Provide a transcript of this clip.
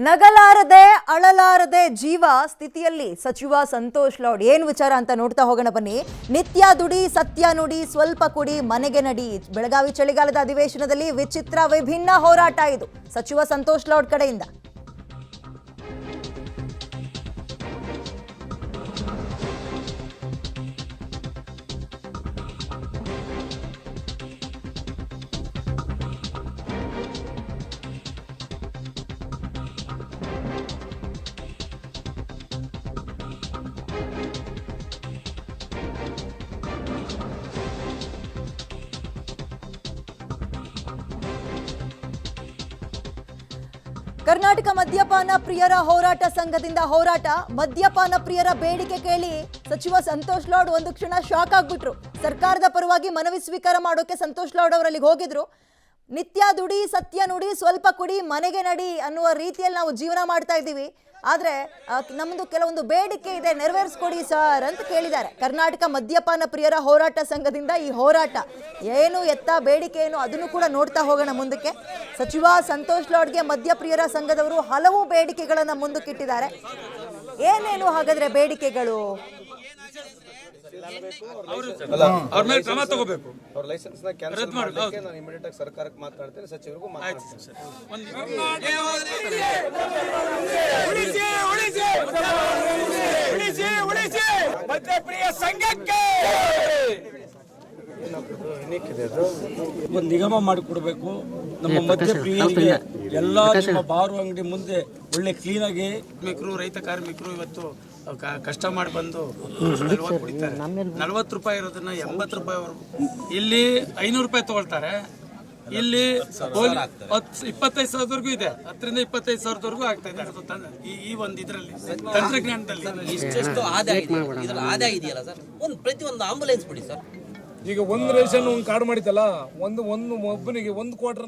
ನಗಲಾರದೆ ಅಳಲಾರದೆ ಜೀವ ಸ್ಥಿತಿಯಲ್ಲಿ ಸಚಿವ ಸಂತೋಷ್ ಲಾಡ್ ಏನು ವಿಚಾರ ಅಂತ ನೋಡ್ತಾ ಹೋಗೋಣ ಬನ್ನಿ. ನಿತ್ಯ ದುಡಿ ಸತ್ಯ ನುಡಿ ಸ್ವಲ್ಪ ಕುಡಿ ಮನೆಗೆ ನಡಿ. ಬೆಳಗಾವಿ ಚಳಿಗಾಲದ ಅಧಿವೇಶನದಲ್ಲಿ ವಿಚಿತ್ರ ವಿಭಿನ್ನ ಹೋರಾಟ ಇದು ಸಚಿವ ಸಂತೋಷ್ ಲಾಡ್ ಕಡೆಯಿಂದ. ಕರ್ನಾಟಕ ಮದ್ಯಪಾನ ಪ್ರಿಯರ ಹೋರಾಟ ಸಂಘದಿಂದ ಹೋರಾಟ. ಮದ್ಯಪಾನ ಪ್ರಿಯರ ಬೇಡಿಕೆ ಕೇಳಿ ಸಚಿವ ಸಂತೋಷ್ ಲಾಡ್ ಒಂದು ಕ್ಷಣ ಶಾಕ್ ಆಗ್ಬಿಟ್ರು. ಸರ್ಕಾರದ ಪರವಾಗಿ ಮನವಿ ಸ್ವೀಕಾರ ಮಾಡೋಕೆ ಸಂತೋಷ್ ಲಾಡ್ ಅವರಲ್ಲಿಗೆ ಹೋಗಿದ್ರು. ನಿತ್ಯ ದುಡಿ ಸತ್ಯ ನುಡಿ ಸ್ವಲ್ಪ ಕುಡಿ ಮನೆಗೆ ನಡಿ ಅನ್ನುವ ರೀತಿಯಲ್ಲಿ ನಾವು ಜೀವನ ಮಾಡ್ತಾ ಇದ್ದೀವಿ, ಆದರೆ ನಮ್ಮದು ಕೆಲವೊಂದು ಬೇಡಿಕೆ ಇದೆ, ನೆರವೇರಿಸ್ಕೊಡಿ ಸರ್ ಅಂತ ಕೇಳಿದ್ದಾರೆ. ಕರ್ನಾಟಕ ಮದ್ಯಪಾನ ಪ್ರಿಯರ ಹೋರಾಟ ಸಂಘದಿಂದ ಈ ಹೋರಾಟ ಏನು ಎತ್ತ ಬೇಡಿಕೆ ಏನು ಅದನ್ನು ಕೂಡ ನೋಡ್ತಾ ಹೋಗೋಣ ಮುಂದಕ್ಕೆ. ಸಚಿವ ಸಂತೋಷ್ ಲಾಡ್ಗೆ ಮದ್ಯಪ್ರಿಯರ ಸಂಘದವರು ಹಲವು ಬೇಡಿಕೆಗಳನ್ನು ಮುಂದಕ್ಕಿಟ್ಟಿದ್ದಾರೆ. ಏನೇನು ಹಾಗಾದ್ರೆ ಬೇಡಿಕೆಗಳು? ಅವ್ರ ಮೇಲೆ ಕ್ರಮ ತಗೋಬೇಕು. ಅವ್ರ ಲೈಸೆನ್ಸ್ ನ ಕ್ಯಾನ್ಸಲ್ ಮಾಡಲಿಕ್ಕೆ ನಾನು ಇಮಿಡಿಯೇಟ್ ಆಗಿ ಸರ್ಕಾರಕ್ಕೆ ಮಾತಾಡ್ತೀನಿ, ಸಚಿವರಿಗೂ ಮಾತಾಡ್ತೀನಿ. ಮದ್ಯಪ್ರಿಯ ಸಂಘಕ್ಕೆ ಒಂದು ನಿಗಮ ಮಾಡಿಕೊಡ್ಬೇಕು. ನಮ್ಮ ಮದ್ಯಪ್ರಿಯರಿಗೆ ಎಲ್ಲ ನಿಮ್ಮ ಬಾರು ಅಂಗಡಿ ಮುಂದೆ ಒಳ್ಳೆ ಕ್ಲೀನ್ ಆಗಿ ರೈತ ಕಾರ್ಮಿಕರು ಇವತ್ತು ಕಷ್ಟ ಮಾಡಿ ಬಂದು ಕುಡಿತಾರೆ. 40 ರೂಪಾಯಿ ಇರೋದನ್ನ 80 ರೂಪಾಯಿ ಇಲ್ಲಿ 500 ರೂಪಾಯಿ ತಗೊಳ್ತಾರೆ. ಇಲ್ಲಿ 25 ಸಾವಿರದವರೆಗೂ ಇದೆ, 10 ರಿಂದ 25 ಸಾವಿರದವರೆಗೂ ಆಗ್ತಾ ಇದೆ. ಈ ಒಂದು ಇದರಲ್ಲಿ ತಂತ್ರಜ್ಞಾನದಲ್ಲಿ ಇಷ್ಟೆಷ್ಟು ಆದಾಯ ಇದೆಯಲ್ಲ ಸರ್, ಪ್ರತಿಯೊಂದು ಆಂಬುಲೆನ್ಸ್ ಬಿಡಿ ಸರ್. ಈಗ ಒಂದು ರೇಷನ್ ಒಂದು ಕಾರ್ಡ್ ಮಾಡಿತಲ್ಲ, ಒಂದು ಒಬ್ಬನಿಗೆ 1 ಕ್ವಾರ್ಟರ್